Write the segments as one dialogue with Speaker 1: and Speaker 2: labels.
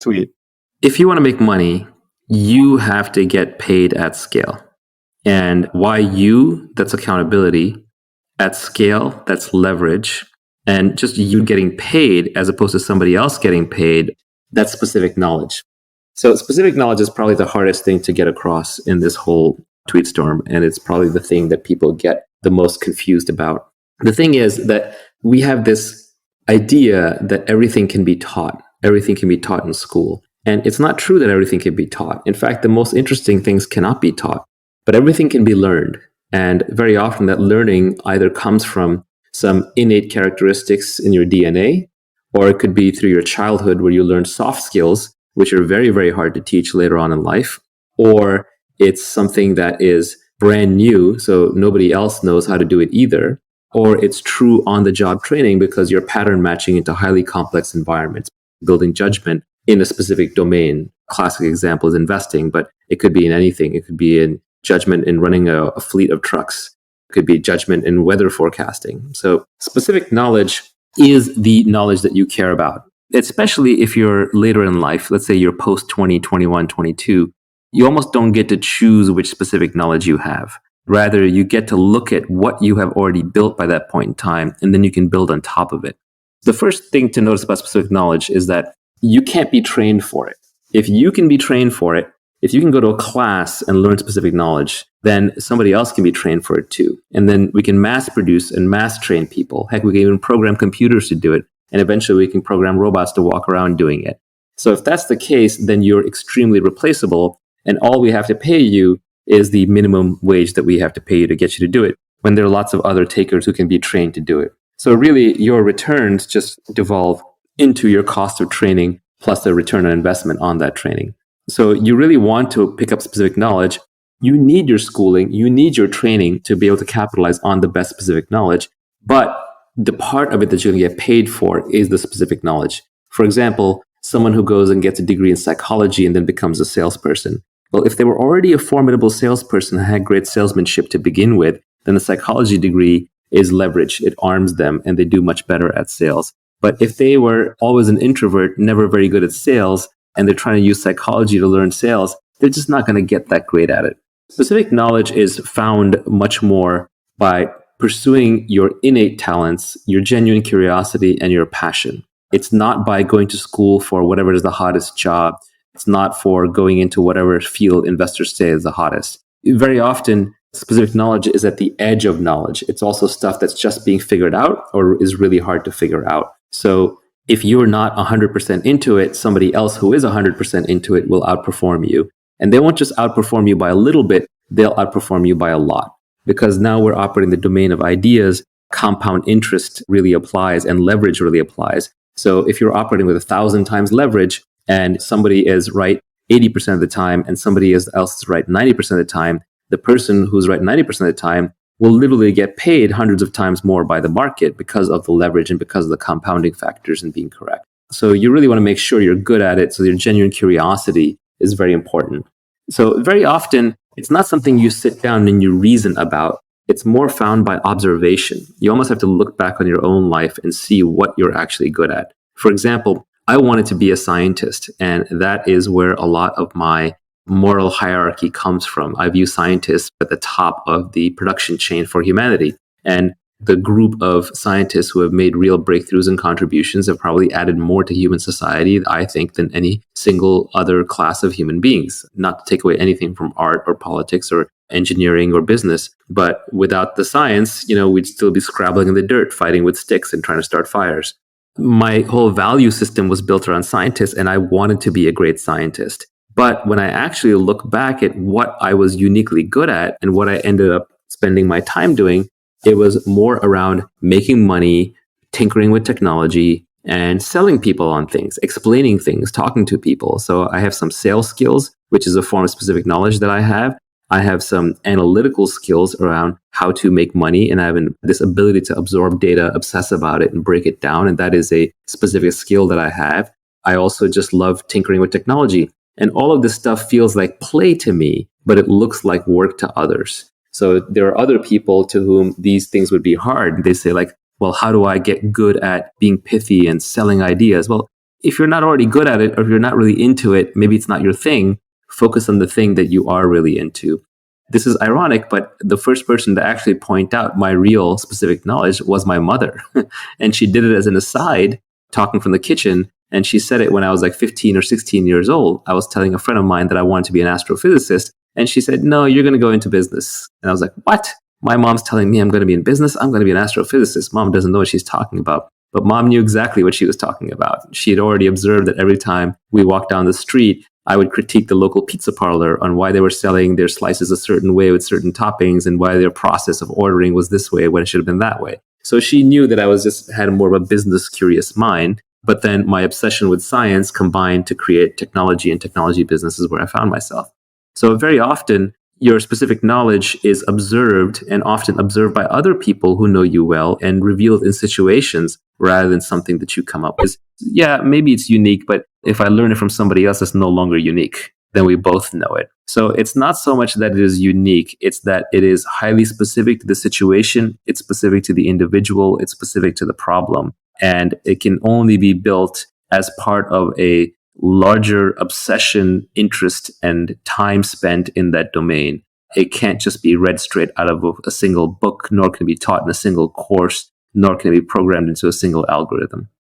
Speaker 1: Tweet. If you want to make money, you have to get paid at scale. And why you? That's accountability. At scale, that's leverage. And just you getting paid as opposed to somebody else getting paid, that's specific knowledge. So specific knowledge is probably the hardest thing to get across in this whole tweet storm. And it's probably the thing that people get the most confused about. The thing is that we have this idea that everything can be taught. Everything can be taught in school. And it's not true that everything can be taught. In fact, the most interesting things cannot be taught, but everything can be learned. And very often that learning either comes from some innate characteristics in your DNA, or it could be through your childhood where you learn soft skills, which are very, very hard to teach later on in life, or it's something that is brand new, so nobody else knows how to do it either, or it's true on-the-job training because you're pattern matching into highly complex environments, building judgment in a specific domain. Classic example is investing, but it could be in anything. It could be in judgment in running a fleet of trucks. It could be judgment in weather forecasting. So specific knowledge is the knowledge that you care about, especially if you're later in life. Let's say you're post 20, 21, 22. You almost don't get to choose which specific knowledge you have. Rather, you get to look at what you have already built by that point in time, and then you can build on top of it. The first thing to notice about specific knowledge is that you can't be trained for it. If you can be trained for it, if you can go to a class and learn specific knowledge, then somebody else can be trained for it too. And then we can mass produce and mass train people. Heck, we can even program computers to do it. And eventually we can program robots to walk around doing it. So if that's the case, then you're extremely replaceable. And all we have to pay you is the minimum wage that we have to pay you to get you to do it, when there are lots of other takers who can be trained to do it. So really, your returns just devolve into your cost of training plus the return on investment on that training. So you really want to pick up specific knowledge. You need your schooling, you need your training to be able to capitalize on the best specific knowledge. But the part of it that you're going to get paid for is the specific knowledge. For example, someone who goes and gets a degree in psychology and then becomes a salesperson. Well, if they were already a formidable salesperson and had great salesmanship to begin with, then the psychology degree is leverage. It arms them and they do much better at sales. But if they were always an introvert, never very good at sales, and they're trying to use psychology to learn sales, they're just not going to get that great at it. Specific knowledge is found much more by pursuing your innate talents, your genuine curiosity, and your passion. It's not by going to school for whatever is the hottest job. It's not for going into whatever field investors say is the hottest. Very often, specific knowledge is at the edge of knowledge. It's also stuff that's just being figured out or is really hard to figure out. So if you're not 100% into it, somebody else who is 100% into it will outperform you. And they won't just outperform you by a little bit, they'll outperform you by a lot. Because now we're operating the domain of ideas, compound interest really applies and leverage really applies. So if you're operating with 1,000 times leverage and somebody is right 80% of the time and somebody else is right 90% of the time, the person who's right 90% of the time will literally get paid hundreds of times more by the market because of the leverage and because of the compounding factors and being correct. So you really want to make sure you're good at it. So your genuine curiosity is very important. So very often, it's not something you sit down and you reason about. It's more found by observation. You almost have to look back on your own life and see what you're actually good at. For example, I wanted to be a scientist, and that is where a lot of my moral hierarchy comes from. I view scientists at the top of the production chain for humanity. And the group of scientists who have made real breakthroughs and contributions have probably added more to human society, I think, than any single other class of human beings. Not to take away anything from art or politics or engineering or business, but without the science, we'd still be scrabbling in the dirt, fighting with sticks and trying to start fires. My whole value system was built around scientists, and I wanted to be a great scientist. But when I actually look back at what I was uniquely good at and what I ended up spending my time doing, it was more around making money, tinkering with technology, and selling people on things, explaining things, talking to people. So I have some sales skills, which is a form of specific knowledge that I have. I have some analytical skills around how to make money, and I have this ability to absorb data, obsess about it, and break it down. And that is a specific skill that I have. I also just love tinkering with technology. And all of this stuff feels like play to me, but it looks like work to others. So there are other people to whom these things would be hard. They say like, well, how do I get good at being pithy and selling ideas? Well, if you're not already good at it, or if you're not really into it, maybe it's not your thing. Focus on the thing that you are really into. This is ironic, but the first person to actually point out my real specific knowledge was my mother. And she did it as an aside, talking from the kitchen. And she said it when I was like 15 or 16 years old. I was telling a friend of mine that I wanted to be an astrophysicist. And she said, no, you're going to go into business. And I was like, what? My mom's telling me I'm going to be in business. I'm going to be an astrophysicist. Mom doesn't know what she's talking about. But mom knew exactly what she was talking about. She had already observed that every time we walked down the street, I would critique the local pizza parlor on why they were selling their slices a certain way with certain toppings and why their process of ordering was this way when it should have been that way. So she knew that I was just had more of a business curious mind. But then my obsession with science combined to create technology, and technology businesses where I found myself. So very often, your specific knowledge is observed, and often observed by other people who know you well, and revealed in situations rather than something that you come up with. Yeah, maybe it's unique, but if I learn it from somebody else, it's no longer unique. Then we both know it. So it's not so much that it is unique, it's that it is highly specific to the situation, it's specific to the individual, it's specific to the problem. And it can only be built as part of a larger obsession, interest, and time spent in that domain. It can't just be read straight out of a single book, nor can it be taught in a single course, nor can it be programmed into a single algorithm.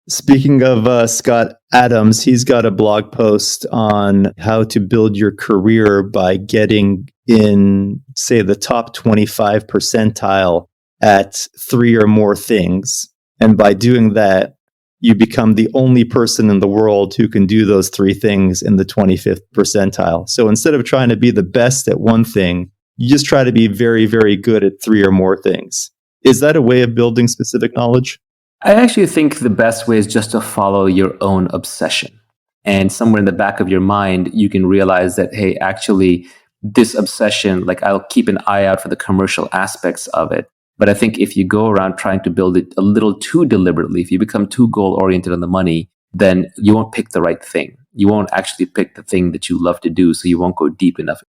Speaker 2: Speaking of Scott Adams, he's got a blog post on how to build your career by getting in, say, the top 25 percentile at 3 or more things. And by doing that, you become the only person in the world who can do those 3 things in the 25th percentile. So instead of trying to be the best at one thing, you just try to be very, very good at 3 or more things. Is that a way of building specific knowledge?
Speaker 1: I actually think the best way is just to follow your own obsession. And somewhere in the back of your mind, you can realize that, hey, actually, this obsession, like I'll keep an eye out for the commercial aspects of it. But I think if you go around trying to build it a little too deliberately, if you become too goal-oriented on the money, then you won't pick the right thing. You won't actually pick the thing that you love to do, so you won't go deep enough